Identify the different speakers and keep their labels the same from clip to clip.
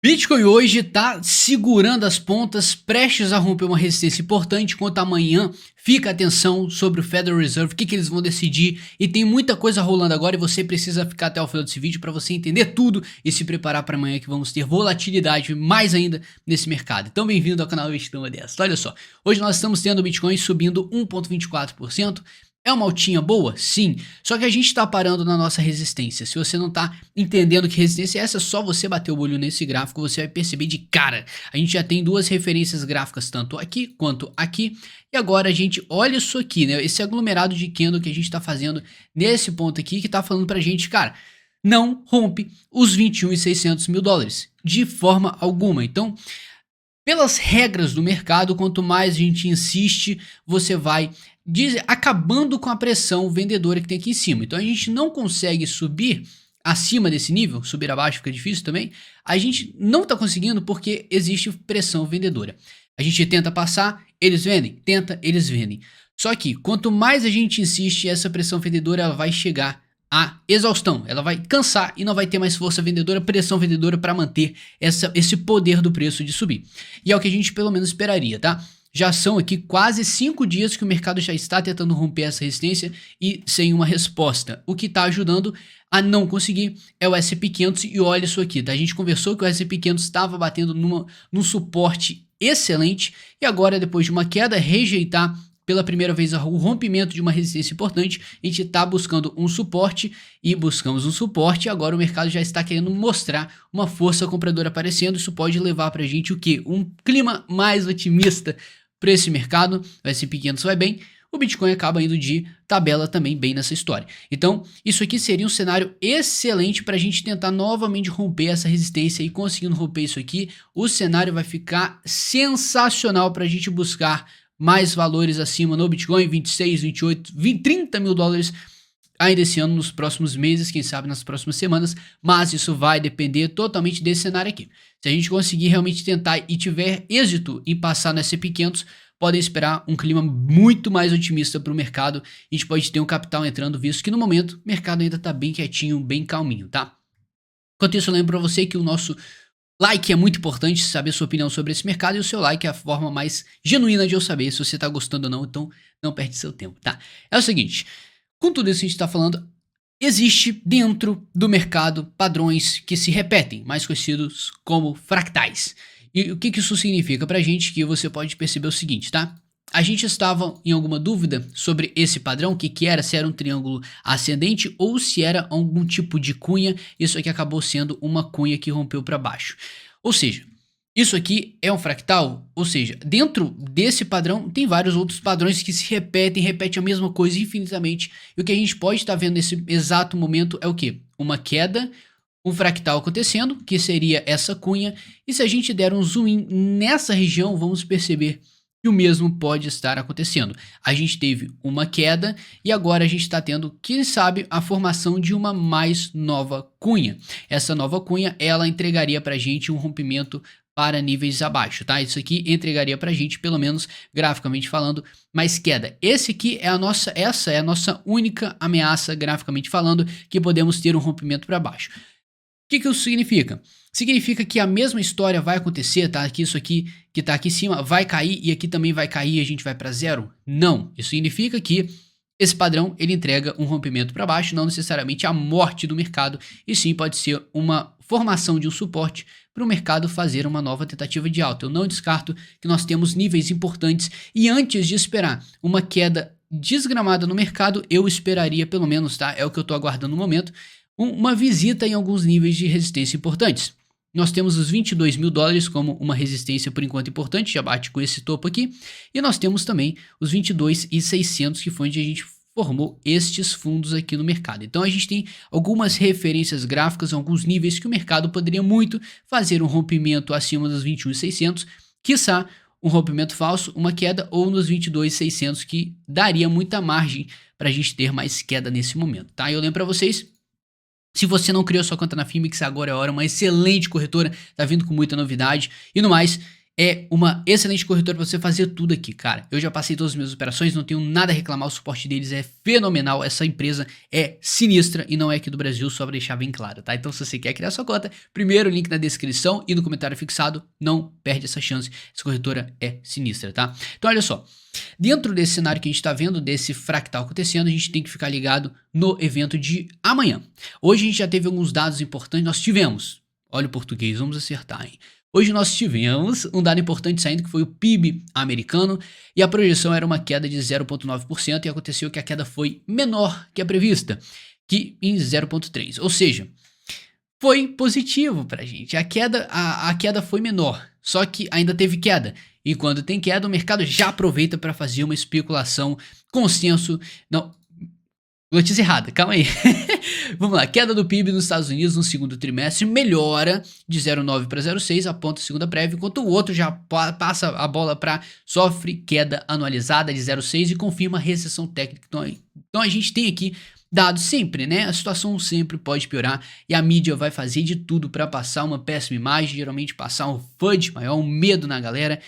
Speaker 1: Bitcoin hoje está segurando as pontas, prestes a romper uma resistência importante, enquanto amanhã fica atenção sobre o Federal Reserve, o que eles vão decidir, e tem muita coisa rolando agora e você precisa ficar até o final desse vídeo para você entender tudo e se preparar para amanhã que vamos ter volatilidade mais ainda nesse mercado. Então bem-vindo ao canal Investidor Modesto. Olha só, hoje nós estamos tendo o Bitcoin subindo 1,24%. É uma altinha boa? Sim. Só que a gente está parando na nossa resistência. Se você não está entendendo que resistência é essa, só você bater o olho nesse gráfico, você vai perceber de cara. A gente já tem duas referências gráficas, tanto aqui quanto aqui. E agora a gente olha isso aqui, né? Esse aglomerado de candle que a gente está fazendo nesse ponto aqui, que está falando pra gente, cara, não rompe os 21.600 mil dólares. De forma alguma. Então, pelas regras do mercado, quanto mais a gente insiste, você vai acabando com a pressão vendedora que tem aqui em cima. Então a gente não consegue subir acima desse nível, subir abaixo fica difícil também. A gente não está conseguindo porque existe pressão vendedora. A gente tenta passar, eles vendem, tenta, eles vendem. Só que quanto mais a gente insiste, essa pressão vendedora ela vai chegar à exaustão, ela vai cansar e não vai ter mais força vendedora, pressão vendedora para manter esse poder do preço de subir. E é o que a gente pelo menos esperaria, tá? Já são aqui quase 5 dias que o mercado já está tentando romper essa resistência e sem uma resposta. O que está ajudando a não conseguir é o S&P 500 e olha isso aqui, tá? A gente conversou que o S&P 500 estava batendo num suporte excelente e agora depois de uma queda rejeitar pela primeira vez o rompimento de uma resistência importante, a gente está buscando um suporte e buscamos um suporte e agora o mercado já está querendo mostrar uma força compradora aparecendo. Isso pode levar para a gente o quê? Um clima mais otimista para esse mercado. O S&P 500 vai bem, o Bitcoin acaba indo de tabela também bem nessa história. Então, isso aqui seria um cenário excelente para a gente tentar novamente romper essa resistência e conseguindo romper isso aqui, o cenário vai ficar sensacional para a gente buscar mais valores acima no Bitcoin, 26, 28, 20, 30 mil dólares ainda esse ano, nos próximos meses, quem sabe nas próximas semanas, mas isso vai depender totalmente desse cenário aqui. Se a gente conseguir realmente tentar e tiver êxito em passar no S&P 500, podem esperar um clima muito mais otimista para o mercado. A gente pode ter um capital entrando, visto que no momento o mercado ainda está bem quietinho, bem calminho, tá? Enquanto isso, eu lembro para você que o nosso like é muito importante, saber sua opinião sobre esse mercado, e o seu like é a forma mais genuína de eu saber se você tá gostando ou não, então não perde seu tempo, tá? É o seguinte, com tudo isso que a gente tá falando, existe dentro do mercado padrões que se repetem, mais conhecidos como fractais. E o que isso significa pra gente, que você pode perceber o seguinte, tá? A gente estava em alguma dúvida sobre esse padrão, o que era, se era um triângulo ascendente ou se era algum tipo de cunha. Isso aqui acabou sendo uma cunha que rompeu para baixo. Ou seja, isso aqui é um fractal, ou seja, dentro desse padrão tem vários outros padrões que se repetem a mesma coisa infinitamente. E o que a gente pode estar vendo nesse exato momento é o quê? Uma queda, um fractal acontecendo, que seria essa cunha. E se a gente der um zoom in nessa região, vamos perceber que o mesmo pode estar acontecendo. A gente teve uma queda e agora a gente está tendo, quem sabe, a formação de uma mais nova cunha. Essa nova cunha, ela entregaria para a gente um rompimento para níveis abaixo, tá? Isso aqui entregaria para a gente, pelo menos graficamente falando, mais queda. Essa é a nossa única ameaça, graficamente falando, que podemos ter um rompimento para baixo. O que isso significa? Significa que a mesma história vai acontecer, tá? Que isso aqui que tá aqui em cima vai cair e aqui também vai cair e a gente vai para zero? Não. Isso significa que esse padrão ele entrega um rompimento para baixo, não necessariamente a morte do mercado, e sim pode ser uma formação de um suporte para o mercado fazer uma nova tentativa de alta. Eu não descarto que nós temos níveis importantes e antes de esperar uma queda desgramada no mercado, eu esperaria pelo menos, tá? É o que eu tô aguardando no momento, uma visita em alguns níveis de resistência importantes. Nós temos os 22 mil dólares como uma resistência por enquanto importante, já bate com esse topo aqui. E nós temos também os 22.600, que foi onde a gente formou estes fundos aqui no mercado. Então a gente tem algumas referências gráficas, alguns níveis que o mercado poderia muito fazer um rompimento acima dos 21.600, quiçá um rompimento falso, uma queda, ou nos 22.600, que daria muita margem para a gente ter mais queda nesse momento, tá? Eu lembro para vocês, se você não criou sua conta na Finmix, agora é a hora, uma excelente corretora, tá vindo com muita novidade. E no mais, é uma excelente corretora para você fazer tudo aqui, cara. Eu já passei todas as minhas operações, não tenho nada a reclamar, o suporte deles é fenomenal, essa empresa é sinistra e não é aqui do Brasil, só para deixar bem claro, tá? Então se você quer criar sua conta, primeiro link na descrição e no comentário fixado, não perde essa chance, essa corretora é sinistra, tá? Então olha só, dentro desse cenário que a gente tá vendo, desse fractal acontecendo, a gente tem que ficar ligado no evento de amanhã. Hoje a gente já teve alguns dados importantes, nós tivemos, olha o português, vamos acertar, hein? Hoje nós tivemos um dado importante saindo que foi o PIB americano e a projeção era uma queda de 0,9% e aconteceu que a queda foi menor que a prevista, que em 0,3%. Ou seja, foi positivo para a gente. A queda foi menor, só que ainda teve queda. E quando tem queda, o mercado já aproveita para fazer uma especulação, consenso. Não, notícia errada, calma aí. Vamos lá, queda do PIB nos Estados Unidos no segundo trimestre melhora de 0,9 para 0,6, aponta a segunda prévia, enquanto o outro já passa a bola para sofre queda anualizada de 0,6 e confirma recessão técnica. Então a gente tem aqui dados sempre, né? A situação sempre pode piorar e a mídia vai fazer de tudo para passar uma péssima imagem, geralmente passar um FUD maior, um medo na galera.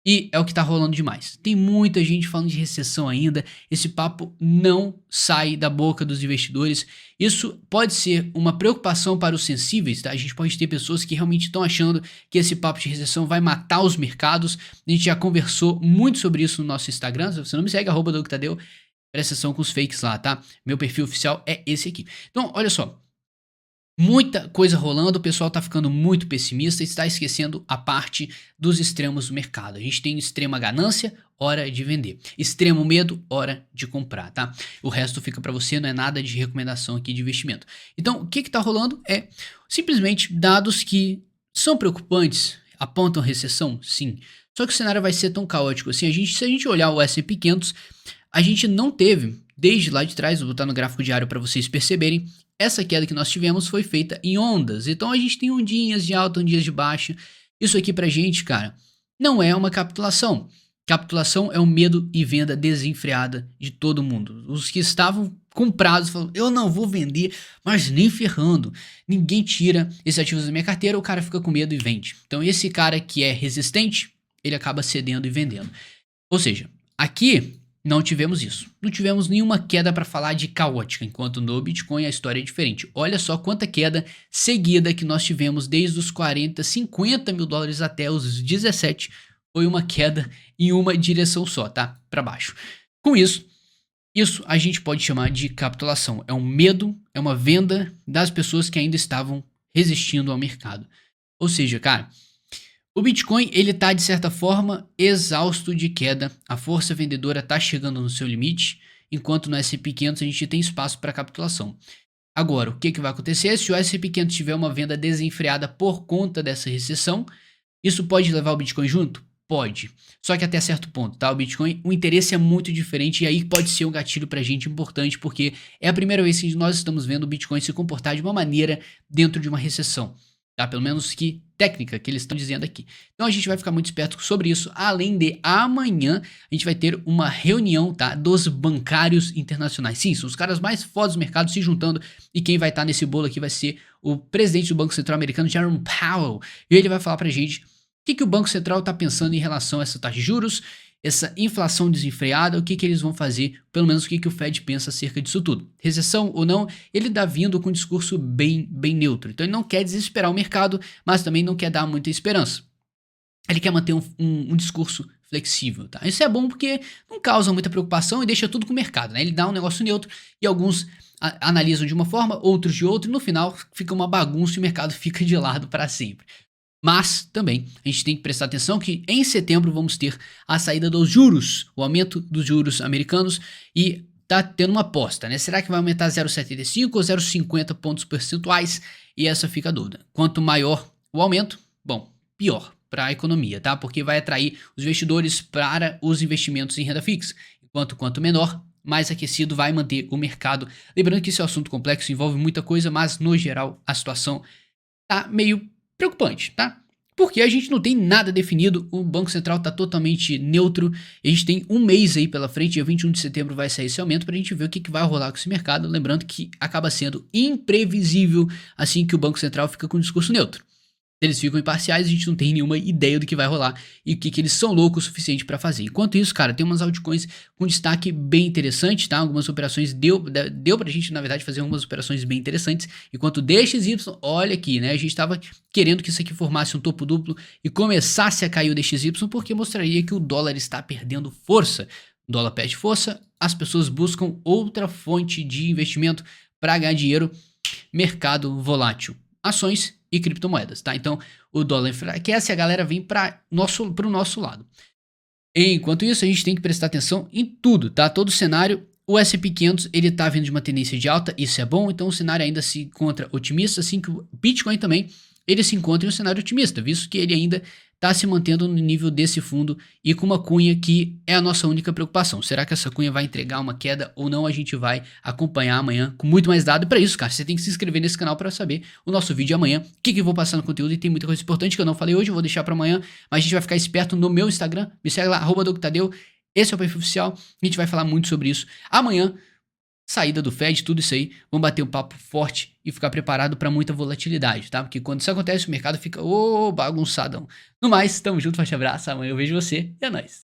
Speaker 1: E é o que tá rolando demais. Tem muita gente falando de recessão ainda. Esse papo não sai da boca dos investidores. Isso pode ser uma preocupação para os sensíveis, tá? A gente pode ter pessoas que realmente estão achando que esse papo de recessão vai matar os mercados. A gente já conversou muito sobre isso no nosso Instagram. Se você não me segue, @DougTadeu, presta atenção com os fakes lá, tá? Meu perfil oficial é esse aqui. Então, olha só. Muita coisa rolando, o pessoal tá ficando muito pessimista e está esquecendo a parte dos extremos do mercado. A gente tem extrema ganância, hora de vender. Extremo medo, hora de comprar, tá? O resto fica para você, não é nada de recomendação aqui de investimento. Então, o que tá rolando é simplesmente dados que são preocupantes, apontam recessão, sim. Só que o cenário vai ser tão caótico assim, se a gente olhar o S&P 500, a gente não teve, desde lá de trás, vou botar no gráfico diário para vocês perceberem, essa queda que nós tivemos foi feita em ondas. Então a gente tem ondinhas de alta, ondinhas de baixa. Isso aqui pra gente, cara, não é uma capitulação. Capitulação é o medo e venda desenfreada de todo mundo. Os que estavam comprados falam, eu não vou vender, mas nem ferrando. Ninguém tira esses ativos da minha carteira, o cara fica com medo e vende. Então esse cara que é resistente, ele acaba cedendo e vendendo. Ou seja, aqui não tivemos isso. Não tivemos nenhuma queda para falar de caótica, enquanto no Bitcoin a história é diferente. Olha só quanta queda seguida que nós tivemos desde os 40, 50 mil dólares até os 17. Foi uma queda em uma direção só, tá? Para baixo. Com isso a gente pode chamar de capitulação. É um medo, é uma venda das pessoas que ainda estavam resistindo ao mercado. Ou seja, cara, o Bitcoin, ele tá de certa forma exausto de queda, a força vendedora tá chegando no seu limite, enquanto no S&P 500 a gente tem espaço para capitulação. Agora, o que vai acontecer se o S&P 500 tiver uma venda desenfreada por conta dessa recessão? Isso pode levar o Bitcoin junto? Pode, só que até certo ponto, tá? O Bitcoin, o interesse é muito diferente e aí pode ser um gatilho pra gente importante, porque é a primeira vez que nós estamos vendo o Bitcoin se comportar de uma maneira dentro de uma recessão. Tá? Pelo menos que técnica que eles estão dizendo aqui. Então a gente vai ficar muito esperto sobre isso, além de amanhã a gente vai ter uma reunião, tá, dos bancários internacionais. Sim, são os caras mais fodas do mercado se juntando e quem vai estar nesse bolo aqui vai ser o presidente do Banco Central americano, Jerome Powell, e ele vai falar pra gente o que o Banco Central está pensando em relação a essa taxa de juros, essa inflação desenfreada, o que eles vão fazer, pelo menos o que o Fed pensa acerca disso tudo. Recessão ou não, ele está vindo com um discurso bem neutro. Então ele não quer desesperar o mercado, mas também não quer dar muita esperança. Ele quer manter um discurso flexível, tá? Isso é bom porque não causa muita preocupação e deixa tudo com o mercado, né? Ele dá um negócio neutro e alguns analisam de uma forma, outros de outra, e no final fica uma bagunça e o mercado fica de lado para sempre. Mas também a gente tem que prestar atenção que em setembro vamos ter a saída dos juros, o aumento dos juros americanos e tá tendo uma aposta, né? Será que vai aumentar 0,75 ou 0,50 pontos percentuais? E essa fica a dúvida. Quanto maior o aumento, bom, pior para a economia, tá? Porque vai atrair os investidores para os investimentos em renda fixa. Quanto menor, mais aquecido vai manter o mercado. Lembrando que esse é um assunto complexo, envolve muita coisa, mas no geral a situação tá meio preocupante, tá? Porque a gente não tem nada definido, o Banco Central tá totalmente neutro, e a gente tem um mês aí pela frente, dia 21 de setembro vai sair esse aumento pra gente ver o que vai rolar com esse mercado, lembrando que acaba sendo imprevisível assim que o Banco Central fica com um discurso neutro. Eles ficam imparciais, a gente não tem nenhuma ideia do que vai rolar e o que eles são loucos o suficiente para fazer. Enquanto isso, cara, tem umas altcoins com destaque bem interessante, tá? Algumas operações deu pra gente, na verdade, fazer algumas operações bem interessantes. Enquanto o DXY, olha aqui, né? A gente tava querendo que isso aqui formasse um topo duplo e começasse a cair o DXY, porque mostraria que o dólar está perdendo força. O dólar perde força, as pessoas buscam outra fonte de investimento para ganhar dinheiro, mercado volátil, ações e criptomoedas, tá? Então, o dólar enfraquece e a galera vem para pro nosso lado. Enquanto isso, a gente tem que prestar atenção em tudo, tá? Todo cenário, o S&P 500, ele tá vindo de uma tendência de alta, isso é bom, então o cenário ainda se encontra otimista, assim que o Bitcoin também, ele se encontra em um cenário otimista, visto que ele ainda está se mantendo no nível desse fundo e com uma cunha que é a nossa única preocupação. Será que essa cunha vai entregar uma queda ou não? A gente vai acompanhar amanhã com muito mais dado. E para isso, cara, você tem que se inscrever nesse canal para saber o nosso vídeo amanhã, o que eu vou passar no conteúdo, e tem muita coisa importante que eu não falei hoje, eu vou deixar para amanhã, mas a gente vai ficar esperto no meu Instagram, me segue lá, @DrTadeu, esse é o perfil oficial, a gente vai falar muito sobre isso amanhã. Saída do Fed, tudo isso aí, vamos bater um papo forte e ficar preparado para muita volatilidade, tá? Porque quando isso acontece, o mercado fica bagunçadão. No mais, tamo junto, forte abraço, amanhã eu vejo você e é nóis.